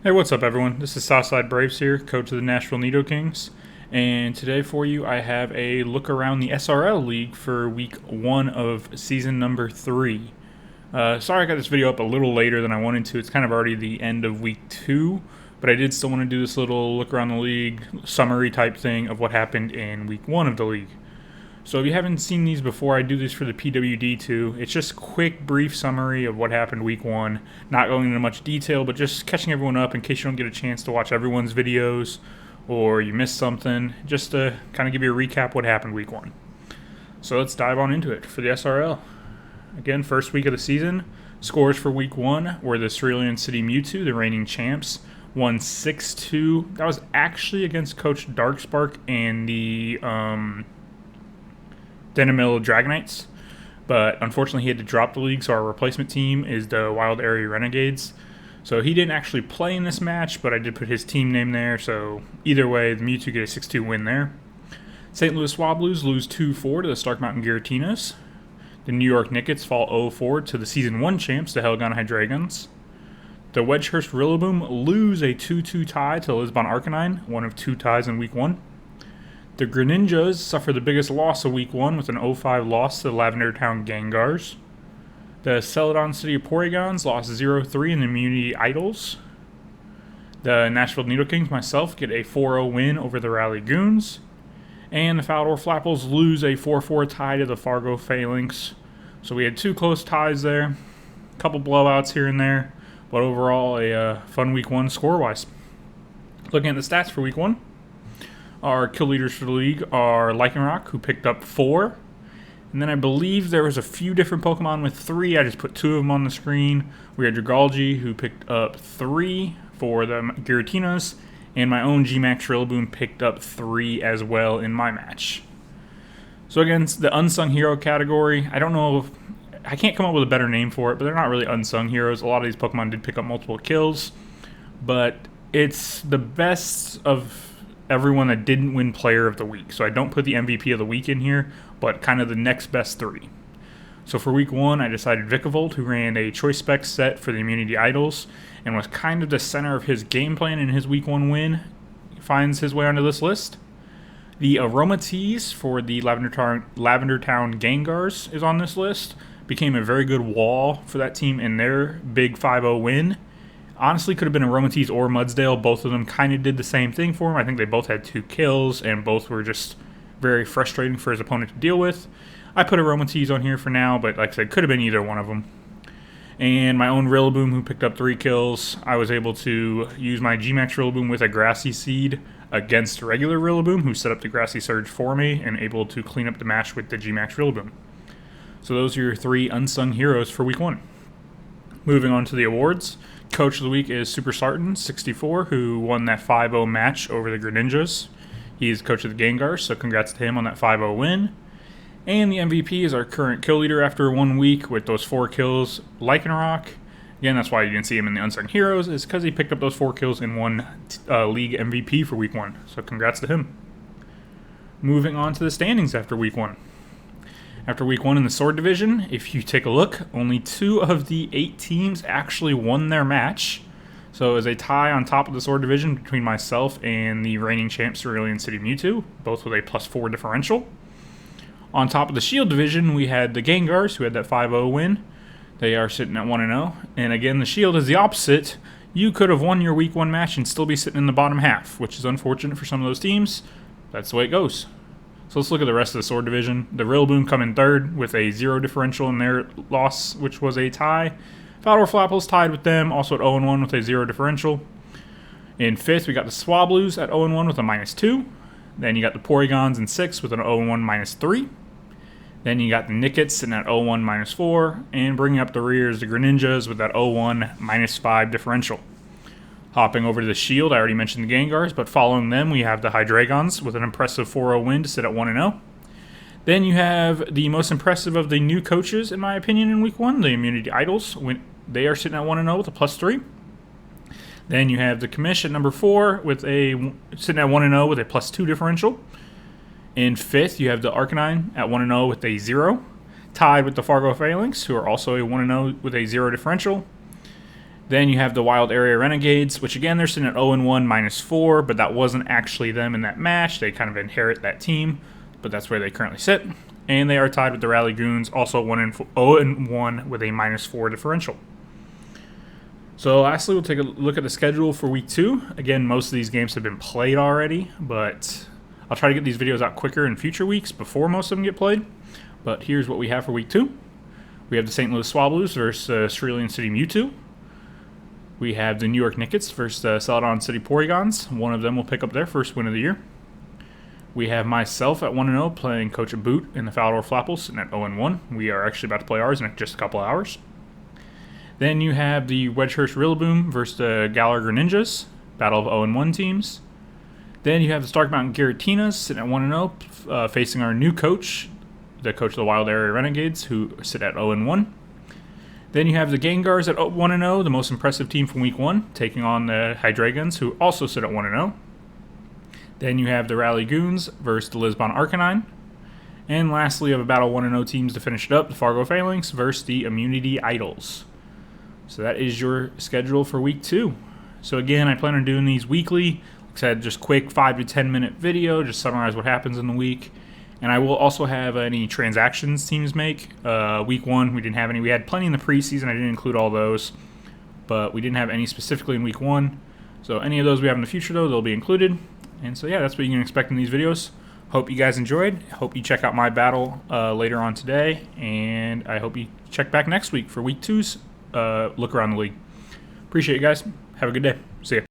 Hey, what's up, everyone? This is Southside Braves here, coach of the Nashville Nido Kings, and today for you I have a look around the SRL League for week 1 of season number 3. Sorry I got this video up a little later than I wanted to. It's kind of already the end of week 2, but I did still want to do this little look around the league, summary type thing of what happened in week 1 of the league. So if you haven't seen these before, I do this for the PWD2. It's just quick, brief summary of what happened week 1. Not going into much detail, but just catching everyone up in case you don't get a chance to watch everyone's videos or you missed something. Just to kind of give you a recap what happened week 1. So let's dive on into it for the SRL. Again, first week of the season. Scores for week 1 were the Cerulean City Mewtwo, the reigning champs, won 6-2. That was actually against Coach Darkspark and the Denimil Dragonites, but unfortunately he had to drop the league, so our replacement team is the Wild Area Renegades. So he didn't actually play in this match, but I did put his team name there, so either way, the Mewtwo get a 6-2 win there. St. Louis Swablues lose 2-4 to the Stark Mountain Giratinas. The New York Nickets fall 0-4 to the Season 1 champs, the Helgon Hydreigons. The Wedgehurst Rillaboom lose a 2-2 tie to Lisbon Arcanine, one of 2 ties in Week 1. The Greninjas suffer the biggest loss of Week 1 with an 0-5 loss to the Lavender Town Gangars. The Celadon City Porygons lost 0-3 in the Immunity Idols. The Nashville Nido Kings, myself, get a 4-0 win over the Rally Goons. And the Falador Flapples lose a 4-4 tie to the Fargo Phalanx. So we had 2 close ties there, a couple blowouts here and there, but overall a fun Week 1 score-wise. Looking at the stats for Week 1. Our kill leaders for the league are Lycanroc, who picked up 4. And then I believe there was a few different Pokemon with 3. I just put 2 of them on the screen. We had Dragalge, who picked up 3 for the Giratinas. And my own G-Max Rillaboom picked up 3 as well in my match. So again, the Unsung Hero category, I don't know, I can't come up with a better name for it, but they're not really Unsung Heroes. A lot of these Pokemon did pick up multiple kills. But it's the best of everyone that didn't win Player of the Week. So I don't put the MVP of the week in here, but kind of the next best 3. So for Week 1, I decided Vikavolt, who ran a Choice Spec set for the Immunity Idols, and was kind of the center of his game plan in his Week 1 win, finds his way onto this list. The Aromatisse for the Lavender Town Gangars is on this list. Became a very good wall for that team in their big 5-0 win. Honestly, could have been Aromatisse or Mudsdale. Both of them kind of did the same thing for him. I think they both had 2 kills, and both were just very frustrating for his opponent to deal with. I put Aromatisse on here for now, but like I said, could have been either one of them. And my own Rillaboom, who picked up 3 kills, I was able to use my G-Max Rillaboom with a Grassy Seed against regular Rillaboom, who set up the Grassy Surge for me, and able to clean up the match with the G-Max Rillaboom. So those are your 3 unsung heroes for Week 1. Moving on to the awards. Coach of the Week is Super Sartan, 64, who won that 5-0 match over the Greninjas. He is coach of the Gangars, so congrats to him on that 5-0 win. And the MVP is our current kill leader after 1 week with those 4 kills, Lycanroc. Again, that's why you didn't see him in the Unsung Heroes, is because he picked up those 4 kills and won league MVP for Week 1. So congrats to him. Moving on to the standings after Week 1. After Week 1 in the Sword Division, if you take a look, only 2 of the 8 teams actually won their match. So it was a tie on top of the Sword Division between myself and the reigning champ Cerulean City Mewtwo, both with a +4 differential. On top of the Shield Division, we had the Gangars, who had that 5-0 win. They are sitting at 1-0. And again, the Shield is the opposite. You could have won your Week 1 match and still be sitting in the bottom half, which is unfortunate for some of those teams. That's the way it goes. So let's look at the rest of the Sword Division. The Rillaboom come in 3rd with a 0 differential in their loss, which was a tie. Falador Flapples tied with them, also at 0-1 with a 0 differential. In 5th, we got the Swablues at 0-1 with a -2. Then you got the Porygons in 6th with an 0-1 -3. Then you got the Nickets sitting at 0-1 -4. And bringing up the rear is the Greninjas with that 0-1 -5 differential. Hopping over to the Shield, I already mentioned the Gangars, but following them, we have the Hydreigons with an impressive 4-0 win to sit at 1-0. Then you have the most impressive of the new coaches, in my opinion, in Week 1, the Immunity Idols. They are sitting at 1-0 with a +3. Then you have the Commish at number 4 with sitting at 1-0 with a +2 differential. In 5th, you have the Arcanine at 1-0 with a 0, tied with the Fargo Phalanx, who are also a 1-0 with a 0 differential. Then you have the Wild Area Renegades, which again, they're sitting at 0-1 -4, but that wasn't actually them in that match. They kind of inherit that team, but that's where they currently sit. And they are tied with the Rally Goons, also 0-1 with a -4 differential. So lastly, we'll take a look at the schedule for week 2. Again, most of these games have been played already, but I'll try to get these videos out quicker in future weeks before most of them get played. But here's what we have for week 2. We have the St. Louis Swablues versus Cerulean City Mewtwo. We have the New York Nickets versus Celadon City Porygons. One of them will pick up their first win of the year. We have myself at 1-0 playing Coach Boot in the Falador Flapples, sitting at 0-1. We are actually about to play ours in just a couple of hours. Then you have the Wedgehurst Rillaboom versus the Gallagher Ninjas, battle of 0-1 teams. Then you have the Stark Mountain Giratinas sitting at 1-0, facing our new coach, the coach of the Wild Area Renegades, who sit at 0-1. Then you have the Gangars at 1-0, the most impressive team from week 1, taking on the Hydragons, who also sit at 1-0. Then you have the Rally Goons versus the Lisbon Arcanine. And lastly, you have a battle 1-0 teams to finish it up, the Fargo Phalanx versus the Immunity Idols. So that is your schedule for week 2. So again, I plan on doing these weekly. Like I said, just quick 5 to 10 minute video, just summarize what happens in the week. And I will also have any transactions teams make. Week 1, we didn't have any. We had plenty in the preseason. I didn't include all those. But we didn't have any specifically in week 1. So any of those we have in the future, though, they'll be included. And so, yeah, that's what you can expect in these videos. Hope you guys enjoyed. Hope you check out my battle later on today. And I hope you check back next week for week 2's look around the league. Appreciate you guys. Have a good day. See ya.